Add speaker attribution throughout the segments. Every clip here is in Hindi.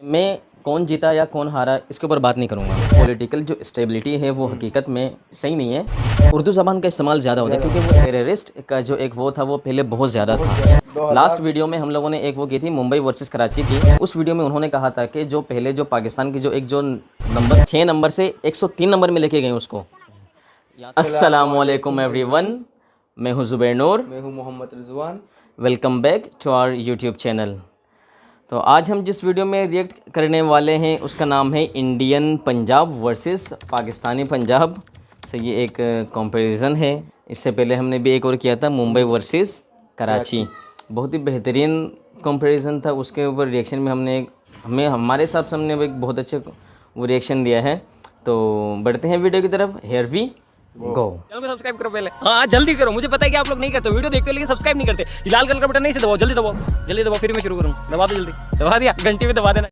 Speaker 1: मैं कौन जीता या कौन हारा इसके ऊपर बात नहीं करूँगा। पॉलिटिकल जो स्टेबिलिटी है वो हकीकत में सही नहीं है। उर्दू ज़बान का इस्तेमाल ज़्यादा होता है क्योंकि वो टेररिस्ट का जो एक वो था वो पहले बहुत ज़्यादा था। लास्ट वीडियो में हम लोगों ने एक वो की थी मुंबई वर्सेस कराची की। उस वीडियो में उन्होंने कहा था कि जो पहले जो पाकिस्तान की जो एक जो नंबर 6 नंबर से 103 नंबर में लेके गए उसको। अस्सलामुअलैकुम एवरीवन, मैं हूँ ज़ुबैर नूर।
Speaker 2: मैं हूँ Mohammad Rizwan.
Speaker 1: Welcome back to our YouTube channel. तो आज हम जिस वीडियो में रिएक्ट करने वाले हैं उसका नाम है Indian Punjab versus Pakistani Punjab. से ये एक कंपैरिजन है। इससे पहले हमने भी एक और किया था मुंबई वर्सेस कराची। बहुत ही बेहतरीन कंपैरिजन था। उसके ऊपर रिएक्शन में हमें हमारे हिसाब से हमने एक बहुत अच्छे वो रिएक्शन दिया है। तो बढ़ते हैं वीडियो की तरफ। Here we go.
Speaker 3: चलो सब्सक्राइब करो पहले। हाँ जल्दी करो, मुझे पता है कि आप लोग नहीं करते, वीडियो देखते हो लेकिन सब्सक्राइब नहीं करते। ये लाल कलर का बटन नहीं से दबाओ, जल्दी दबाओ, जल्दी दबाओ, फिर मैं शुरू करूँ। दबा दो जल्दी, दबा दिया, घंटी पे दबा देना।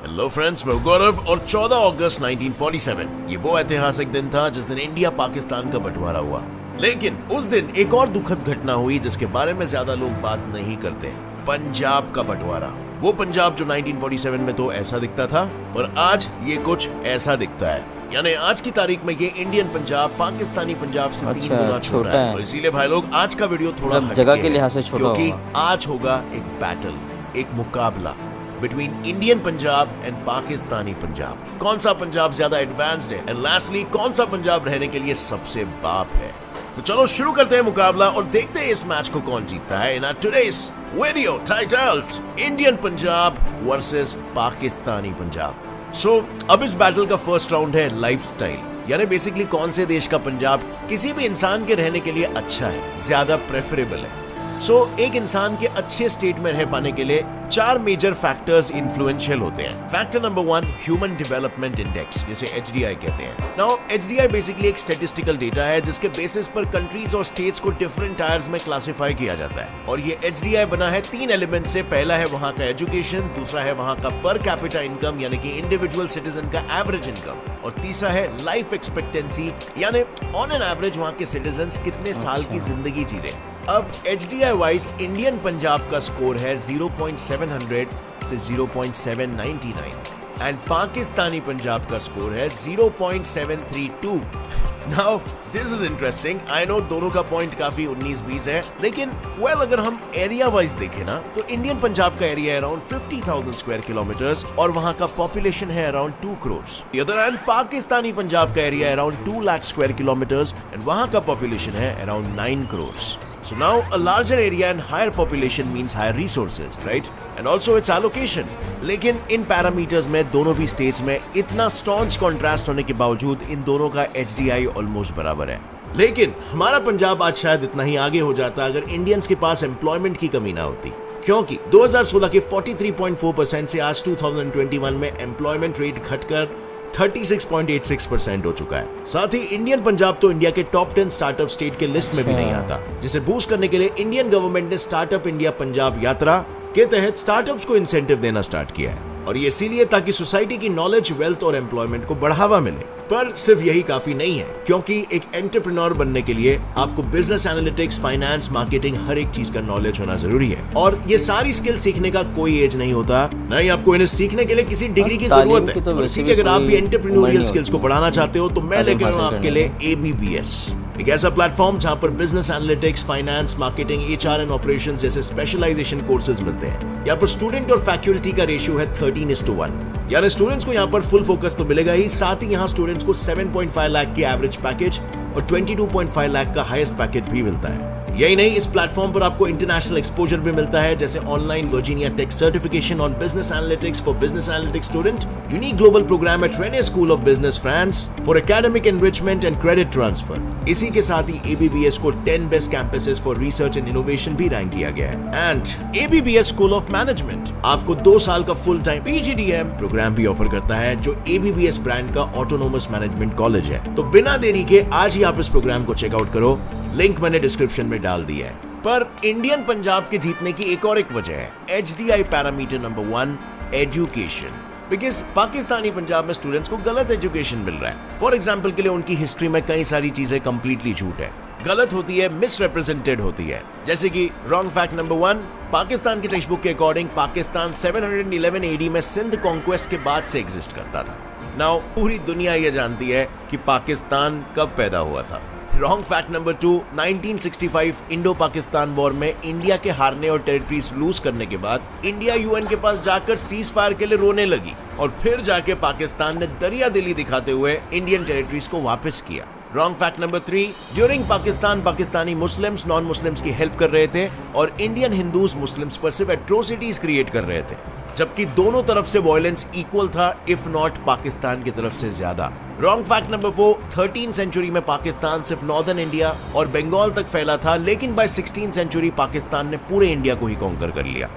Speaker 4: हेलो फ्रेंड्स, मैं गौरव और 14 अगस्त 1947 ये वो ऐतिहासिक दिन था जिस दिन इंडिया पाकिस्तान का बंटवारा हुआ। लेकिन उस दिन एक और दुखद घटना हुई जिसके बारे में ज्यादा लोग बात नहीं करते। पंजाब का बंटवारा। वो पंजाब जो 1947 में तो ऐसा दिखता था, पर आज ये कुछ ऐसा दिखता है। यानी आज की तारीख में ये इंडियन पंजाब पाकिस्तानी पंजाब से 3 गुना छोटा है। और इसीलिए भाई लोग आज का वीडियो थोड़ा
Speaker 1: जगह के लिहाज से छोटा
Speaker 4: क्योंकि आज होगा एक बैटल, एक मुकाबला between Indian Punjab and Pakistani Punjab. कौन सा पंजाब ज्यादा एडवांस्ड है, एंड लास्टली कौन सा पंजाब रहने के लिए सबसे बाप है। तो चलो शुरू करते हैं मुकाबला और देखते हैं इस मैच को कौन जीतता है in today's video titled Indian Punjab versus Pakistani Punjab. So अब इस बैटल का फर्स्ट राउंड है लाइफस्टाइल, यानी बेसिकली कौन से देश का पंजाब किसी भी इंसान के रहने के लिए अच्छा है, ज्यादा प्रेफरेबल है। एक इंसान के अच्छे स्टेट में रह पाने के लिए 4 मेजर फैक्टर्स इन्फ्लुएंशियल होते हैं। Factor number 1 human development index, जिसे HDI कहते हैं। नाउ HDI बेसिकली एक स्टैटिस्टिकल डेटा है जिसके बेसिस पर कंट्रीज और स्टेट्स को डिफरेंट टायर्स में क्लासिफाई किया जाता है। और ये HDI बना है 3 एलिमेंट से। पहला है वहां का एजुकेशन, दूसरा है वहां का पर कैपिटा इनकम यानी कि इंडिविजुअल सिटीजन का एवरेज इनकम, और तीसरा है लाइफ एक्सपेक्टेंसी यानी ऑन एन एवरेज वहां के सिटीजन कितने साल की जिंदगी जी रहे हैं। अब HDI वाइज इंडियन पंजाब का स्कोर है 0.700 से 0.799 एंड पाकिस्तानी पंजाब का स्कोर है 0.732। Now this is interesting. I know दोनों का पॉइंट काफी 19-20 है, लेकिन अगर हम एरिया वाइज देखें ना तो इंडियन पंजाब का एरिया है अराउंड 50,000 स्क्वायर किलोमीटर्स और वहां का पॉपुलेशन है around 2 crore. Other and Pakistani Punjab का एरिया है around 2 lakh square kilometres and वहां का पॉपुलेशन है around 9 crore. So now a larger area and higher population means higher resources, right? And also its allocation. लेकिन इन पैरामीटर्स में दोनों भी स्टेट्स में इतना स्टॉन्च कॉन्ट्रास्ट होने के बावजूद इन दोनों का HDI ऑलमोस्ट बराबर है। लेकिन हमारा पंजाब आज शायद इतना ही आगे हो जाता अगर इंडियंस के पास एम्प्लॉयमेंट की कमी ना होती, क्योंकि 2016 के 43.4% से आज 2021 में एम्प्लॉयमेंट रेट घटकर 36.86% हो चुका है। साथ ही इंडियन पंजाब तो इंडिया के टॉप 10 स्टार्टअप स्टेट के लिस्ट में भी नहीं आता, जिसे बूस्ट करने के लिए इंडियन गवर्नमेंट ने स्टार्टअप इंडिया पंजाब यात्रा के तहत स्टार्टअप्स को इंसेंटिव देना स्टार्ट किया है। और ये इसीलिए ताकि सोसाइटी की नॉलेज, वेल्थ और एम्प्लॉयमेंट को बढ़ावा मिले। पर सिर्फ यही काफी नहीं है, क्योंकि एक एंटरप्रेन्योर बनने के लिए आपको बिजनेस एनालिटिक्स, फाइनेंस, मार्केटिंग हर एक चीज का नॉलेज होना जरूरी है। और ये सारी स्किल सीखने का कोई एज नहीं होता, न ही आपको इन्हें सीखने के लिए किसी डिग्री की जरूरत है। और इसीलिए अगर आप भी एंटरप्रेन्योरियल स्किल्स को बढ़ाना चाहते हो तो मैं लेकर आऊं आपके लिए ABBS, एक ऐसा प्लेटफॉर्म जहां पर business analytics, finance, marketing, HR and operations जैसे स्पेशलाइजेशन कोर्सेज मिलते हैं। यहाँ पर स्टूडेंट और फैकल्टी का रेशियो है 13:1, यानी स्टूडेंट्स को यहाँ पर फुल फोकस तो मिलेगा ही, साथ ही यहाँ स्टूडेंट्स को 7.5 लाख की एवरेज पैकेज और 22.5 लाख का हाईएस्ट पैकेज भी मिलता है। यही नहीं, इस प्लेटफॉर्म पर आपको इंटरनेशनल एक्सपोजर भी मिलता है, जैसे online Virginia Tech certification on business analytics for business analytics student, unique global programme at Rennes School of Business France for academic enrichment and credit transfer. इसी के साथ ही ABBS को 10 best campuses for research and innovation भी रैंक किया गया है। And ABBS School of Management आपको 2 साल का फुल टाइम PGDM प्रोग्राम भी ऑफर करता है, जो ABBS ब्रांड का ऑटोनोमस मैनेजमेंट कॉलेज है। तो बिना देरी के आज ही आप इस प्रोग्राम को चेकआउट करो, लिंक मैंने डिस्क्रिप्शन में डाल दिया है। पर इंडियन पंजाब के जीतने की एक और वजह है HDI parameter number 1, education. Because Pakistani Punjab में स्टूडेंट्स को गलत एजुकेशन मिल रहा है। फॉर एग्जाम्पल के लिए उनकी हिस्ट्री में कई सारी चीजें कंप्लीटली झूठ है, गलत होती है, मिसरिप्रेजेंटेड होती है। जैसे कि रॉन्ग फैक्ट नंबर 1, पाकिस्तान की टेक्स्ट बुक के अकॉर्डिंग पाकिस्तान 711 एडी में सिंध कॉन्क्वेस्ट के बाद से एग्जिस्ट करता था। नाउ पूरी दुनिया ये जानती है कि पाकिस्तान कब पैदा हुआ था। Wrong fact number 2, 1965 Indo Pakistan war में इंडिया के हारने और टेरिटरीज लूज करने के बाद इंडिया यूएन के पास जाकर सीज फायर के लिए रोने लगी और फिर जाके पाकिस्तान ने दरिया दिली दिखाते हुए इंडियन टेरिटरीज को वापस किया। Wrong fact number 3, during Pakistan Pakistani Muslims non Muslims की हेल्प कर रहे थे और इंडियन हिंदूज मुस्लिम्स पर सिर्फ एट्रोसिटीज क्रिएट कर रहे थे, जबकि दोनों तरफ से वायलेंस इक्वल था, इफ नॉट पाकिस्तान की तरफ से ज्यादा। Wrong fact number 4, 13th century में पाकिस्तान सिर्फ नॉर्दर्न इंडिया और बंगाल तक फैला था, लेकिन बाय 16th सेंचुरी पाकिस्तान ने पूरे इंडिया को ही कॉन्कर कर लिया।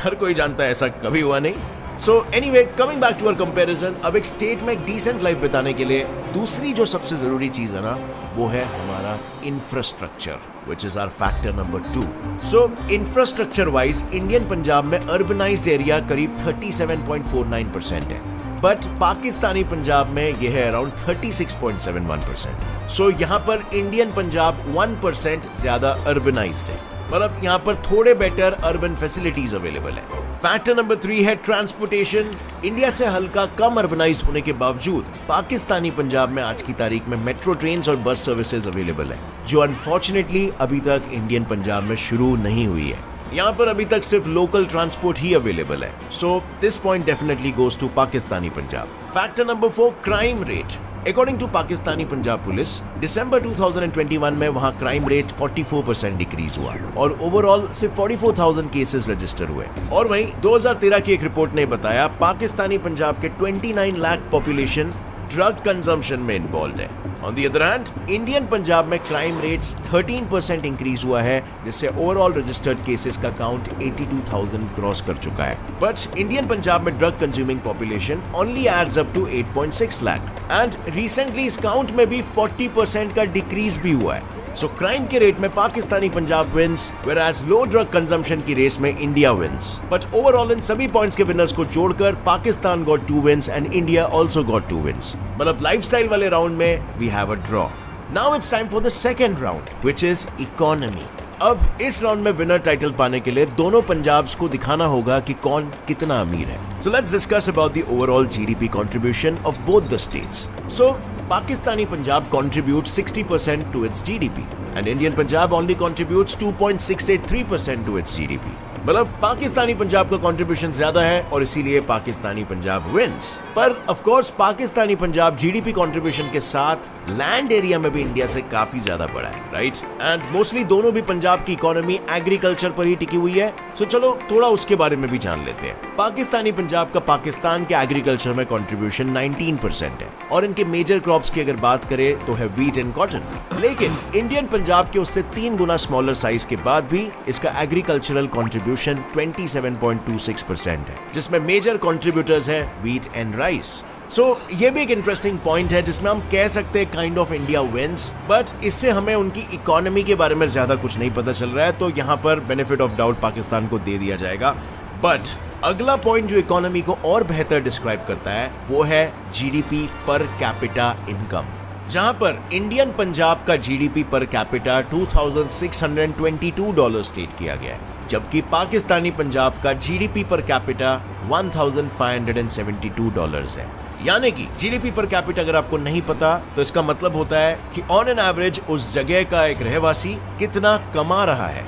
Speaker 4: हर कोई जानता है ऐसा कभी हुआ नहीं। So anyway, coming back to our comparison, अब एक स्टेट में एक डिसेंट लाइफ बिताने के लिए दूसरी जो सबसे जरूरी चीज है ना, वो है हमारा infrastructure, which is our factor number 2. So infrastructure wise Indian Punjab में अर्बनाइज्ड एरिया करीब 37.49% है, बट पाकिस्तानी पंजाब में यह है अराउंड 36.71%। सो यहाँ पर इंडियन पंजाब 1% ज्यादा अर्बनाइज्ड है, मतलब यहाँ पर थोड़े बेटर अर्बन फैसिलिटीज अवेलेबल है। फैक्टर नंबर 3 है ट्रांसपोर्टेशन। इंडिया से हल्का कम अर्बनाइज होने के बावजूद पाकिस्तानी पंजाब में आज की तारीख में मेट्रो ट्रेन्स और बस सर्विसेज अवेलेबल है, जो अनफॉर्चुनेटली अभी तक इंडियन पंजाब में शुरू नहीं हुई है। यहाँ पर अभी तक सिर्फ लोकल ट्रांसपोर्ट ही अवेलेबल है। So this point definitely goes to Pakistani Punjab. Factor number 4, crime rate. According to Pakistani Punjab police, December 2021 में वहां क्राइम रेट 44% डिक्रीज हुआ और ओवरऑल सिर्फ 44,000 केसेस रजिस्टर हुए। और वहीं 2013 की एक रिपोर्ट ने बताया पाकिस्तानी पंजाब के 29 लाख पॉपुलेशन ड्रग कंजम्पशन में इन्वॉल्व है। On the other hand, Indian Punjab में क्राइम रेट्स 13% इंक्रीज हुआ है, जिससे ओवरऑल रजिस्टर्ड केसेस का काउंट 82,000 क्रॉस कर चुका है। बट इंडियन पंजाब में drug consuming population only adds up to 8.6 lakh and recently इस काउंट में भी 40% का डिक्रीज भी हुआ है। सो क्राइम के रेट में Pakistani Punjab wins, whereas low drug consumption की रेस में इंडिया विंस। बट ओवरऑल इन सभी पॉइंट्स के विनर्स को जोड़कर Pakistan got 2 wins and India also got 2 wins. मतलब लाइफस्टाइल वाले राउंड में we have a draw. Now it's time for the second round, which is economy. अब इस राउंड में विनर टाइटल पाने के लिए दोनों पंजाब्स को दिखाना होगा कि कौन कितना अमीर है। So let's discuss about the overall GDP contribution of both the states. So Pakistani Punjab contributes 60% to its GDP and Indian Punjab only contributes 2.683% to its GDP। मतलब पाकिस्तानी पंजाब का कंट्रीब्यूशन ज्यादा है और इसीलिए पाकिस्तानी पंजाब विंस। पर of course Pakistani Punjab GDP contribution के साथ लैंड एरिया में भी इंडिया से काफी ज्यादा बड़ा है, राइट? एंड मोस्टली दोनों भी पंजाब की इकोनॉमी एग्रीकल्चर पर ही टिकी हुई है। सो चलो थोड़ा उसके बारे में भी जान लेते हैं। पाकिस्तानी पंजाब का पाकिस्तान के एग्रीकल्चर में कंट्रीब्यूशन 19% है और इनके मेजर क्रॉप्स की अगर बात करें तो है व्हीट एंड कॉटन। लेकिन इंडियन पंजाब के उससे 3 गुना स्मॉलर साइज के बाद भी इसका एग्रीकल्चरल कंट्रीब्यूशन 27.26% है, जिसमें मेजर कंट्रीब्यूटर्स हैं व्हीट एंड राइस। सो ये भी एक इंटरेस्टिंग पॉइंट है जिसमें हम कह सकते हैं kind of India wins, but इससे हमें उनकी इकोनॉमी के बारे में ज्यादा कुछ नहीं पता चल रहा है, तो यहाँ पर बेनिफिट ऑफ डाउट पाकिस्तान को दे दिया जाएगा। बट अगला पॉइंट जो इकोनॉमी को और बेहतर डिस्क्राइब करता है वो है जीडीपी पर कैपिटा इनकम, जहां पर इंडियन पंजाब का जीडीपी पर कैपिटा $2,622 स्टेट किया गया है, जबकि पाकिस्तानी पंजाब का जीडीपी पर कैपिटा $1,572 है। यानी कि जीडीपी पर कैपिटा अगर आपको नहीं पता तो इसका मतलब होता है कि ऑन एन एवरेज उस जगह का एक रहवासी कितना कमा रहा है।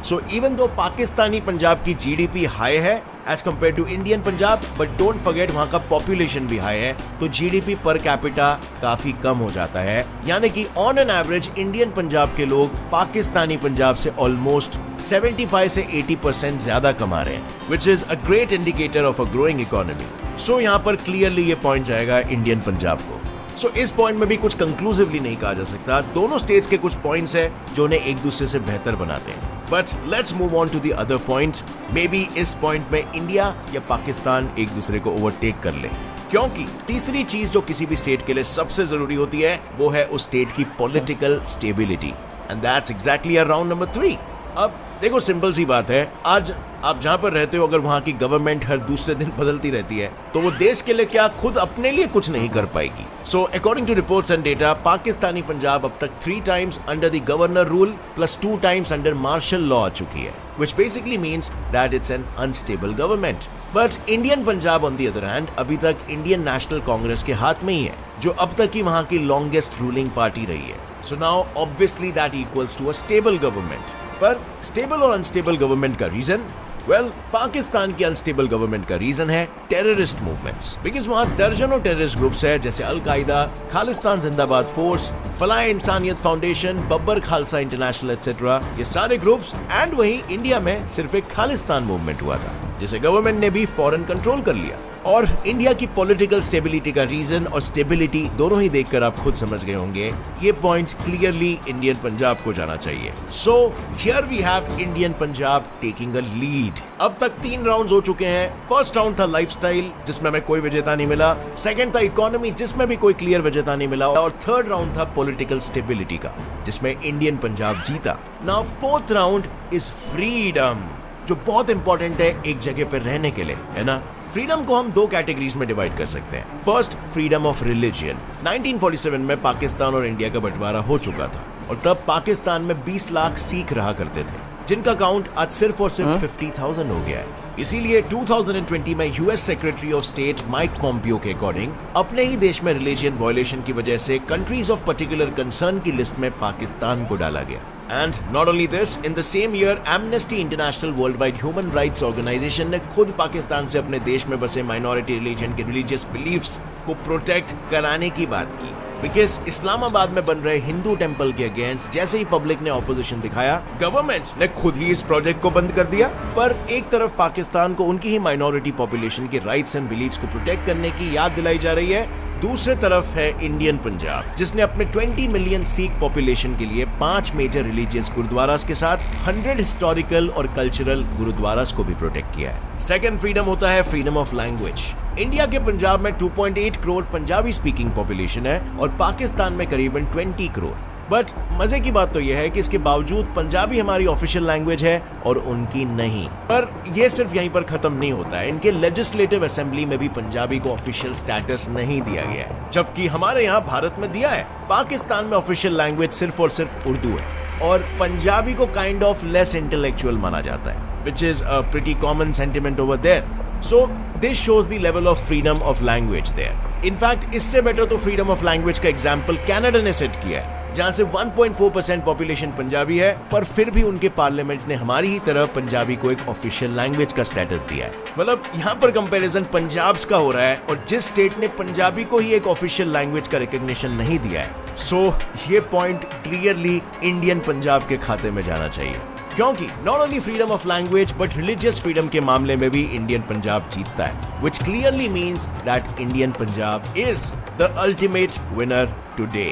Speaker 4: So even though Pakistani Punjab की जीडीपी हाई है as compare to Indian Punjab, but don't forget वहां का पॉपुलेशन भी हाई है, तो जीडीपी पर कैपिटा काफी कम हो जाता है। यानी कि on an average Indian Punjab के लोग पाकिस्तानी पंजाब से ऑलमोस्ट 75 से 80% ज्यादा कमा रहे हैं, which is a great indicator of a growing economy. So यहाँ पर क्लियरली ये पॉइंट जाएगा इंडियन पंजाब को। सो इस पॉइंट में भी कुछ कंक्लूसिवली नहीं कहा जा सकता, दोनों स्टेट्स के कुछ पॉइंट्स हैं जो उन्हें एक दूसरे से बेहतर बनाते हैं। But let's move on to the other point. Maybe इस पॉइंट में इंडिया या पाकिस्तान एक दूसरे को ओवरटेक कर ले, क्योंकि तीसरी चीज जो किसी भी स्टेट के लिए सबसे जरूरी होती है वो है उस स्टेट की political stability, and that's exactly our round number 3। अब देखो सिंपल सी बात है, आज आप जहाँ पर रहते हो अगर वहाँ की गवर्नमेंट हर दूसरे दिन बदलती रहती है तो वो देश के लिए क्या खुद अपने लिए कुछ नहीं कर पाएगी। So according to reports and data, Pakistani Punjab अब तक 3 times under the governor rule plus 2 times under martial law आ चुकी है, which basically means that it's an unstable government. But Indian Punjab on the other hand अभी तक इंडियन नेशनल कांग्रेस के हाथ में ही है, जो अब तक की वहाँ की लॉन्गेस्ट रूलिंग पार्टी रही है। So now obviously that equals to a stable government. पर स्टेबल और अनस्टेबल गवर्नमेंट का रीजन, वेल, पाकिस्तान की अनस्टेबल गवर्नमेंट का रीजन है टेररिस्ट मूवमेंट्स, बिकॉज वहां दर्जनों टेररिस्ट ग्रुप्स है, जैसे अल-कायदा, खालिस्तान जिंदाबाद फोर्स, फलाह इंसानियत foundation, Babbar Khalsa international etcetera, ये सारे ग्रुप्स। एंड वहीं इंडिया में सिर्फ एक खालिस्तान मूवमेंट हुआ था, जिसे गवर्नमेंट ने भी फौरन कंट्रोल कर लिया। और इंडिया की पॉलिटिकल स्टेबिलिटी का रीजन और स्टेबिलिटी दोनों ही देखकर आप खुद समझ गए होंगे, ये पॉइंट क्लियरली इंडियन पंजाब को जाना चाहिए। So here we have Indian Punjab taking a lead. अब तक 3 राउंड्स हो चुके हैं। फर्स्ट राउंड था लाइफस्टाइल, जिसमें हमें कोई विजेता नहीं मिला। सेकंड था इकोनॉमी, जिसमें भी कोई क्लियर विजेता नहीं मिला। और थर्ड राउंड था पॉलिटिकल स्टेबिलिटी का, जिसमें इंडियन पंजाब जीता। Now fourth round is freedom, जो बहुत इंपॉर्टेंट है एक जगह पर रहने के लिए, है ना। फ्रीडम को हम 2 कैटेगरीज में डिवाइड कर सकते हैं। First, freedom of religion. 1947 में पाकिस्तान और इंडिया का बंटवारा हो चुका था और तब पाकिस्तान में 20 लाख सिख रहा करते थे, जिनका काउंट आज सिर्फ और सिर्फ 50,000 हो गया है। इसीलिए 2020 में US secretary of state Mike Pompeo के अकॉर्डिंग अपने ही देश में रिलीजियन वायलेशन की वजह से कंट्रीज ऑफ पर्टिकुलर कंसर्न की लिस्ट में पाकिस्तान को डाला गया। And not only this, in the same year, Amnesty International Worldwide Human Rights Organization ने खुद पाकिस्तान से अपने देश में बसे माइनॉरिटी रिलीजन के रिलीजियस बिलीफ्स को प्रोटेक्ट कराने की बात की। बिकॉज इस्लामाबाद में बन रहे हिंदू टेम्पल के अगेंस्ट जैसे ही पब्लिक ने ऑपोजिशन दिखाया, गवर्नमेंट ने खुद ही इस प्रोजेक्ट को बंद कर दिया। पर एक तरफ पाकिस्तान को उनकी ही माइनॉरिटी पॉपुलेशन के राइट्स एंड बिलीफ्स को प्रोटेक्ट करने की याद दिलाई जा रही है, दूसरे तरफ है इंडियन पंजाब, जिसने अपने 20 मिलियन सिख पॉपुलेशन के लिए 5 मेजर रिलीजियस गुरुद्वारास के साथ 100 हिस्टोरिकल और कल्चरल गुरुद्वारास को भी प्रोटेक्ट किया है। सेकंड फ्रीडम होता है फ्रीडम ऑफ लैंग्वेज। इंडिया के पंजाब में 2.8 करोड़ पंजाबी स्पीकिंग पॉपुलेशन है और पाकिस्तान में करीबन 20 करोड़। बट मजे की बात तो यह है कि इसके बावजूद पंजाबी हमारी ऑफिशियल लैंग्वेज है और उनकी नहीं। पर यह सिर्फ यहीं पर खत्म नहीं होता है, इनके लेजिस्लेटिव असेंबली में भी पंजाबी को ऑफिशियल स्टेटस नहीं दिया गया है, जबकि हमारे यहाँ भारत में दिया है। पाकिस्तान में ऑफिशियल लैंग्वेज सिर्फ और सिर्फ उर्दू है और पंजाबी को काइंड ऑफ लेस इंटेलेक्चुअल माना जाता है, which is a pretty common sentiment over there. So this shows the level of freedom of language there. In fact इससे बेटर तो फ्रीडम ऑफ लैंग्वेज का एग्जाम्पल कनाडा ने सेट किया है, जहां से 1.4% पॉपुलेशन पंजाबी है, पर फिर भी उनके पार्लियामेंट ने हमारी ही तरह पंजाबी को एक ऑफिशियल लैंग्वेज का स्टेटस दिया है। मतलब यहाँ पर कंपैरिजन पंजाब का हो रहा है और जिस स्टेट ने पंजाबी को ही एक ऑफिशियल लैंग्वेज का रिकॉग्निशन नहीं दिया है। सो ये पॉइंट क्लियरली इंडियन पंजाब के खाते में जाना चाहिए, क्योंकि not only freedom of language but religious freedom के मामले में भी इंडियन पंजाब जीतता है, which clearly means that Indian Punjab is the ultimate winner today.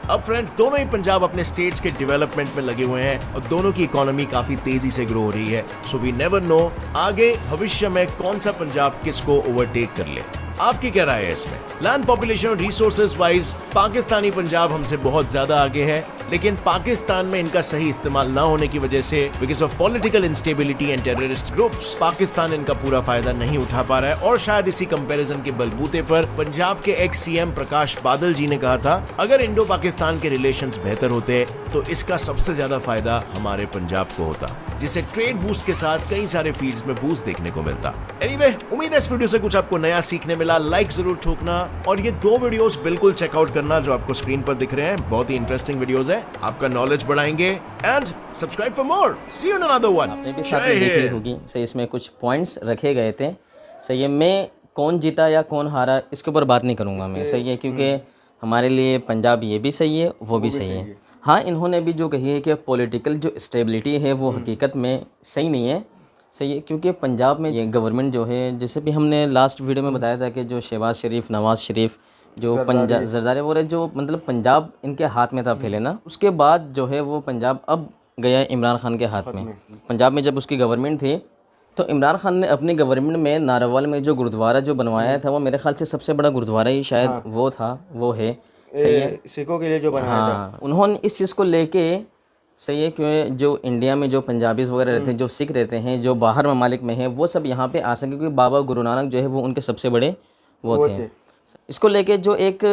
Speaker 4: अब फ्रेंड्स, दोनों ही पंजाब अपने स्टेट्स के डेवलपमेंट में लगे हुए हैं और दोनों की इकोनॉमी काफी तेजी से ग्रो हो रही है। सो वी नेवर नो आगे भविष्य में कौन सा पंजाब किसको ओवरटेक कर ले। आपकी क्या राय है इसमें? लैंड पॉपुलेशन और रिसोर्सेज वाइज पाकिस्तानी पंजाब हमसे बहुत ज्यादा आगे है, लेकिन पाकिस्तान में इनका सही इस्तेमाल ना होने की वजह से because of political instability and terrorist groups Pakistan इनका पूरा फायदा नहीं उठा पा रहा है। और शायद इसी कंपैरिजन के बलबूते पर पंजाब के एक्स सीएम प्रकाश बादल जी ने कहा था, अगर इंडो पाकिस्तान के रिलेशंस बेहतर होते तो इसका सबसे ज्यादा फायदा हमारे पंजाब को होता, जिसे ट्रेड बूस्ट के साथ कई सारे फील्ड्स में बूस्ट देखने को मिलता। एनीवे, उम्मीद है इस वीडियो से कुछ आपको नया सीखने मिला। लाइक जरूर ठोकना और ये 2 वीडियोस बिल्कुल चेकआउट करना जो आपको स्क्रीन पर दिख रहे हैं, बहुत ही इंटरेस्टिंग वीडियोस है, आपका नॉलेज बढ़ाएंगे। And subscribe for more, see you in another one.
Speaker 1: आपने भी साथ में देखी होगी, सही इसमें कुछ पॉइंट्स रखे गए थे। सही है, मैं कौन जीता या कौन हारा इसके ऊपर बात नहीं करूँगा मैं, सही है, क्योंकि हमारे लिए पंजाब ये भी सही है, वो भी सही है। हाँ, इन्होंने भी जो कही है कि पॉलिटिकल जो स्टेबिलिटी है वो हकीकत में सही नहीं है, सही है, क्योंकि पंजाब में ये गवर्नमेंट जो है, जैसे भी हमने लास्ट वीडियो में बताया था कि जो शहबाज शरीफ, नवाज शरीफ, जो पंजाब जरदारी वो जो मतलब पंजाब इनके हाथ में था पहले ना, उसके बाद जो है वो पंजाब अब गया इमरान खान के हाथ में। पंजाब में जब उसकी गवर्नमेंट थी तो इमरान खान ने अपनी गवर्नमेंट में नारावाल में जो गुरुद्वारा जो बनवाया था, वो मेरे ख्याल से सबसे बड़ा गुरुद्वारा ही शायद वो था, वो है, सही है,
Speaker 2: सिखों के लिए जो बनाया था।
Speaker 1: उन्होंने इस चीज़ को लेके सही है, क्योंकि जो इंडिया में जो पंजाबीज़ वगैरह रहते हैं, जो सिख रहते हैं, जो बाहर ममालिक में हैं, वो सब यहाँ पे आ सके, क्योंकि बाबा गुरु नानक जो है वो उनके सबसे बड़े वो थे। इसको लेके जो एक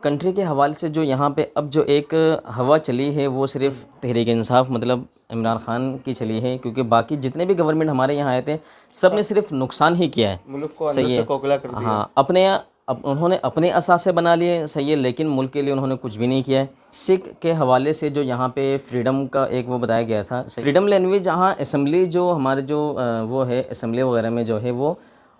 Speaker 1: कंट्री के हवाले से जो यहाँ पे अब जो एक हवा चली है वो सिर्फ तहरीक इंसाफ मतलब इमरान खान की चली है, क्योंकि बाकी जितने भी गवर्नमेंट हमारे यहाँ आए थे सब ने सिर्फ नुकसान ही किया है।
Speaker 2: मुल्क को
Speaker 1: सही
Speaker 2: अंदर
Speaker 1: है,
Speaker 2: से खोखला कर दिया।
Speaker 1: हाँ, उन्होंने अपने असासे बना लिए, सही है, लेकिन मुल्क के लिए उन्होंने कुछ भी नहीं किया है। सिख के हवाले से जो यहाँ पे फ्रीडम का एक वो बताया गया था, फ्रीडम लैंग्वेज, जहाँ असम्बली जो हमारे जो वो है असम्बली वगैरह में जो है वो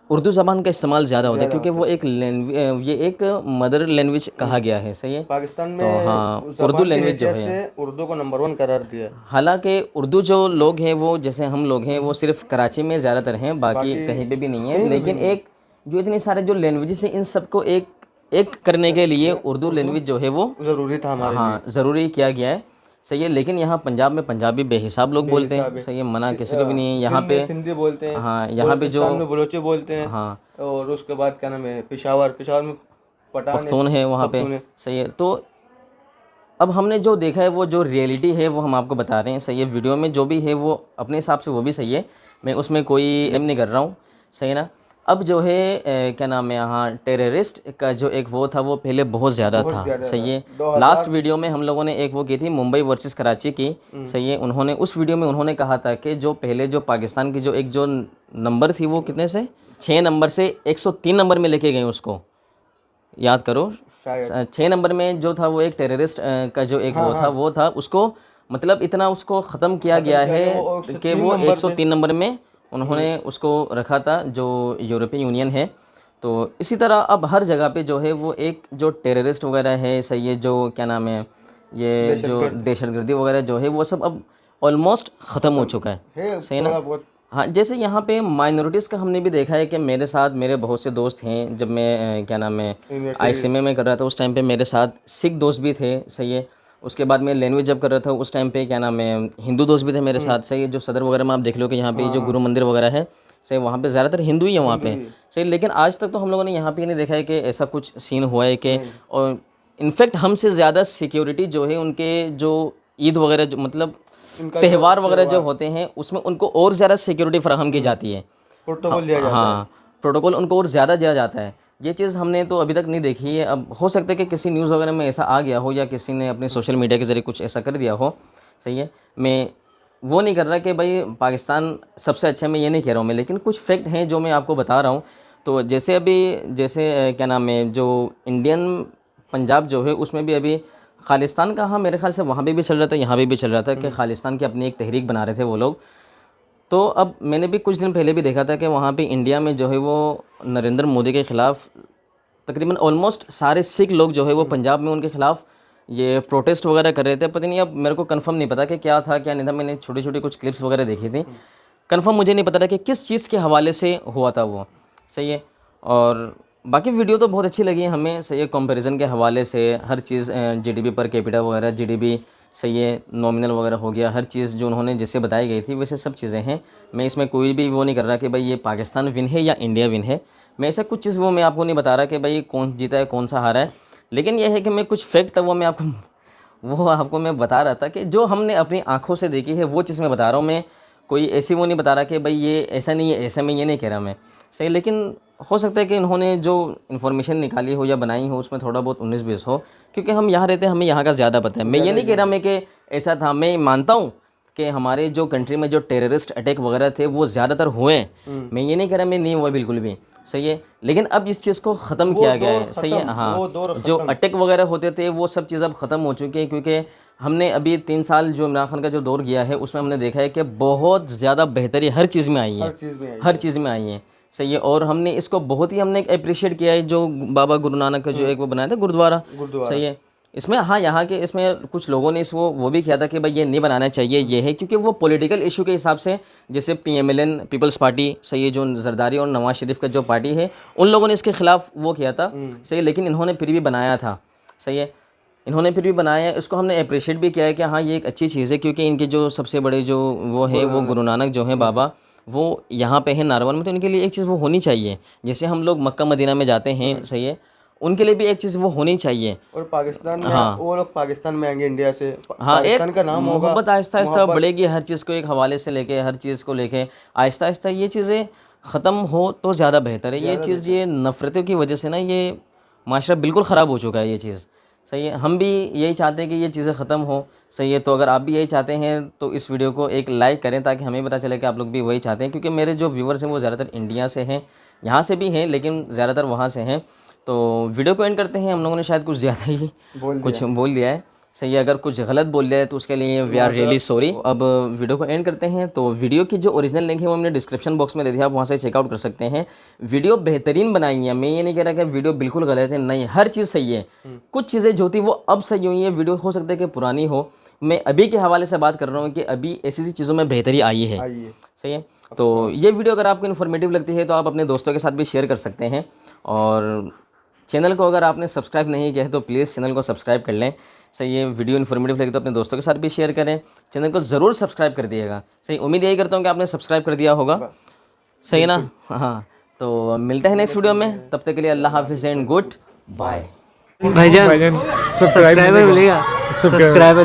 Speaker 1: उर्दू ज़बान का इस्तेमाल ज़्यादा होता है, क्योंकि वो एक लैंग्वेज, ये एक मदर लैंग्वेज कहा गया है। सही है,
Speaker 2: पाकिस्तान में
Speaker 1: तो हाँ, उर्दू लैंग्वेज जो है,
Speaker 2: उर्दू को नंबर 1 करार दिया।
Speaker 1: हालांकि उर्दू जो लोग हैं वो जैसे हम लोग हैं वो सिर्फ कराची में ज़्यादातर हैं, बाकी कहीं पे भी नहीं है, लेकिन एक जो इतने सारे जो लैंग्वेजेस हैं इन सबको एक करने के लिए उर्दू लैंग्वेज जो है वो
Speaker 2: ज़रूरी था हमारे।
Speaker 1: हाँ, ज़रूरी किया गया है। सही है, लेकिन यहाँ पंजाब में पंजाबी बेहिसाब लोग बोलते हैं। सही है, मना किसी को भी नहीं है यहाँ पे।
Speaker 2: सिंधी बोलते हैं,
Speaker 1: हाँ, यहाँ पे जो
Speaker 2: में बलोची बोलते हैं।
Speaker 1: हाँ,
Speaker 2: और उसके बाद क्या नाम है, पेशावर में
Speaker 1: पख्तून है वहाँ पे। सही है, तो अब हमने जो देखा है वो जो रियलिटी है वो हम आपको बता रहे हैं। सही है, वीडियो में जो भी है वो अपने हिसाब से वो भी सही है, मैं उसमें कोई एम नहीं कर रहा हूँ। सही है ना। अब जो है क्या नाम है, यहाँ टेररिस्ट का जो एक वो था वो पहले बहुत ज़्यादा था। सही है, लास्ट वीडियो में हम लोगों ने एक वो की थी मुंबई वर्सेस कराची की। सही है, उन्होंने उस वीडियो में उन्होंने कहा था कि जो पहले जो पाकिस्तान की जो एक जो नंबर थी वो कितने से 6 नंबर से 103 नंबर में लेके गए उसको, याद करो। 6 नंबर में जो था वो एक टेररिस्ट का जो एक वो था उसको मतलब इतना उसको ख़त्म किया गया है कि वो 103 नंबर में उन्होंने उसको रखा था, जो यूरोपियन यूनियन है। तो इसी तरह अब हर जगह पे जो है वो एक जो टेररिस्ट वगैरह है, सही है, जो क्या नाम है, ये जो दहशतगर्दी वगैरह जो है वो सब अब ऑलमोस्ट ख़त्म हो चुका है। सही ना। हाँ, जैसे यहाँ पे माइनॉरिटीज़ का हमने भी देखा है कि मेरे साथ मेरे बहुत से दोस्त हैं। जब मैं क्या नाम है ICMA में कर रहा था उस टाइम पे मेरे साथ सिख दोस्त भी थे। सही है, उसके बाद मैं लैंग्वेज जब कर रहा था उस टाइम पे क्या नाम है हिंदू दोस्त भी थे मेरे साथ। सही है, जो सदर वगैरह में आप देख लो कि यहाँ पे जो गुरु मंदिर वगैरह है, सही, वहाँ पे ज़्यादातर हिंदू ही है वहाँ पे। सही, लेकिन आज तक तो हम लोगों ने यहाँ पे नहीं देखा है कि ऐसा कुछ सीन हुआ है कि, और इनफैक्ट हमसे ज़्यादा सिक्योरिटी जो है उनके जो ईद वगैरह जो मतलब त्यौहार वगैरह जो होते हैं उसमें उनको और ज़्यादा सिक्योरिटी फराहम की जाती है,
Speaker 2: प्रोटोकॉल दिया जाता है।
Speaker 1: हाँ, प्रोटोकॉल उनको और ज़्यादा दिया जाता है। ये चीज़ हमने तो अभी तक नहीं देखी है। अब हो सकता है कि किसी न्यूज़ वगैरह में ऐसा आ गया हो या किसी ने अपने सोशल मीडिया के ज़रिए कुछ ऐसा कर दिया हो। सही है, मैं वो नहीं कर रहा कि भाई पाकिस्तान सबसे अच्छा, मैं ये नहीं कह रहा हूँ मैं, लेकिन कुछ फैक्ट हैं जो मैं आपको बता रहा हूँ। तो जैसे क्या नाम है, जो इंडियन पंजाब जो है उसमें भी अभी खालिस्तान का, हाँ, मेरे ख्याल से वहाँ पे भी चल रहा था, यहाँ पे भी चल रहा था कि खालिस्तान की अपनी एक तहरीक बना रहे थे वो लोग। तो अब मैंने भी कुछ दिन पहले भी देखा था कि वहाँ पे इंडिया में जो है वो नरेंद्र मोदी के ख़िलाफ़ तकरीबन ऑलमोस्ट सारे सिख लोग जो है वो पंजाब में उनके ख़िलाफ़ ये प्रोटेस्ट वगैरह कर रहे थे। पता नहीं, अब मेरे को कंफर्म नहीं पता कि क्या था क्या नहीं था, मैंने छोटी छोटी कुछ क्लिप्स वगैरह देखी थी, कंफर्म मुझे नहीं पता था कि किस चीज़ के हवाले से हुआ था वो। सही है, और बाकी वीडियो तो बहुत अच्छी लगी हमें। सही है, कंपैरिजन के हवाले से हर चीज़ GDP पर कैपिटा वगैरह, GDP, सही है, नॉमिनल वगैरह हो गया, हर चीज़ जो उन्होंने जैसे बताई गई थी वैसे सब चीज़ें हैं। मैं इसमें कोई भी वो नहीं कर रहा कि भाई ये पाकिस्तान विन है या इंडिया विन है, मैं ऐसा कुछ चीज़ वो मैं आपको नहीं बता रहा कि भाई कौन जीता है कौन सा हारा है, लेकिन यह है कि मैं कुछ फैक्ट था वो मैं आपको मैं बता रहा था कि जो हमने अपनी आँखों से देखी है वो चीज़ मैं बता रहा हूँ। मैं कोई ऐसी वो नहीं बता रहा कि भाई ये ऐसा नहीं है, ऐसा मैं ये नहीं कह रहा मैं। सही, लेकिन हो सकता है कि इन्होंने जो इन्फॉर्मेशन निकाली हो या बनाई हो उसमें थोड़ा बहुत 19-20 हो, क्योंकि हम यहाँ रहते हैं, हमें यहाँ का ज़्यादा पता है। मैं ये नहीं कह रहा मैं कि ऐसा था, मैं मानता हूँ कि हमारे जो कंट्री में जो टेररिस्ट अटैक वगैरह थे वो ज़्यादातर हुए हैं, मैं ये नहीं कह रहा मैं नहीं हुआ बिल्कुल भी। सही है, लेकिन अब इस चीज़ को ख़त्म किया गया है। सही है, हाँ, जो अटैक वगैरह होते थे वो सब चीज़ अब ख़त्म हो चुकी है, क्योंकि हमने अभी 3 साल जो इमरान खान का जो दौर गया है उसमें हमने देखा है कि बहुत ज़्यादा बेहतरी हर चीज़ में आई है, हर चीज़ में आई है। सही है, और हमने इसको बहुत ही हमने अप्रिशिएट किया है जो बाबा गुरु नानक का जो एक वो बनाया था गुरुद्वारा। सही है, इसमें हाँ यहाँ के इसमें कुछ लोगों ने वो भी किया था कि भाई ये नहीं बनाना चाहिए, ये है क्योंकि वो पॉलिटिकल इशू के हिसाब से, जैसे PMLN पीपल्स पार्टी, सही है, जो जरदारी और नवाज शरीफ का जो पार्टी है उन लोगों ने इसके ख़िलाफ़ वो किया था। सही है, लेकिन इन्होंने फिर भी बनाया था। सही है, इन्होंने फिर भी बनाया, इसको हमने अप्रिशिएट भी किया है कि हाँ ये एक अच्छी चीज़ है, क्योंकि इनके जो सबसे बड़े जो वो है वो गुरु नानक जो है बाबा, वो यहाँ पे है नारवन में, तो इनके लिए एक चीज़ वो होनी चाहिए। जैसे हम लोग मक्का मदीना में जाते हैं, सही है, उनके लिए भी एक चीज़ वो होनी चाहिए।
Speaker 2: और पाकिस्तान में
Speaker 1: हाँ।
Speaker 2: वो लोग पाकिस्तान में आएंगे इंडिया से,
Speaker 1: हाँ, एक
Speaker 2: पाकिस्तान का नाम होगा,
Speaker 1: मोहब्बत आहिस्ता आहिस्ता बढ़ेगी हर चीज़ को एक हवाले से लेके, हर चीज़ को लेके आहिस्ता आहिस्ता ये चीज़ें ख़त्म हो तो ज़्यादा बेहतर है। ये चीज़, ये नफ़रतों की वजह से ना ये माशरा बिल्कुल ख़राब हो चुका है ये चीज़। सही है, हम भी यही चाहते हैं कि ये चीज़ें ख़त्म हो। सही है, तो अगर आप भी यही चाहते हैं तो इस वीडियो को एक लाइक करें ताकि हमें पता चले कि आप लोग भी वही चाहते हैं, क्योंकि मेरे जो व्यूवर्स हैं वो ज़्यादातर इंडिया से हैं, यहाँ से भी हैं लेकिन ज़्यादातर वहाँ से हैं। तो वीडियो को एंड करते हैं। हम लोगों ने शायद कुछ ज़्यादा ही कुछ बोल दिया है। सही है, अगर कुछ गलत बोल दिया है तो उसके लिए वी आर रियली सॉरी। अब वीडियो को एंड करते हैं। तो वीडियो की जो ओरिजिनल लिंक है वो हमने डिस्क्रिप्शन बॉक्स में दे दिया, आप वहाँ से चेकआउट कर सकते हैं। वीडियो बेहतरीन बनाई है, मैं ये नहीं कह रहा कि वीडियो बिल्कुल गलत है, नहीं, हर चीज़ सही है। कुछ चीज़ें जो थी वो अब सही हुई है, वीडियो हो सकता है कि पुरानी हो। मैं अभी के हवाले से बात कर रहा हूँ कि अभी ऐसी चीज़ों में बेहतरी आई है। सही है, तो ये वीडियो अगर आपको इन्फॉर्मेटिव लगती है तो आप अपने दोस्तों के साथ भी शेयर कर सकते हैं। और चैनल को अगर आपने सब्सक्राइब नहीं किया है तो प्लीज़ चैनल को सब्सक्राइब कर लें। सही है, वीडियो इन्फॉर्मेटिव लगे तो अपने दोस्तों के साथ भी शेयर करें, चैनल को ज़रूर सब्सक्राइब कर दिएगा। सही, उम्मीद यही करता हूँ कि आपने सब्सक्राइब कर दिया होगा। सही है ना? हाँ, तो मिलते हैं नेक्स्ट वीडियो में, तब तक के लिए अल्लाह हाफिज़ एंड गुड बाय।
Speaker 5: भाईजान सब्सक्राइबर मिलेगा, सब्सक्राइबर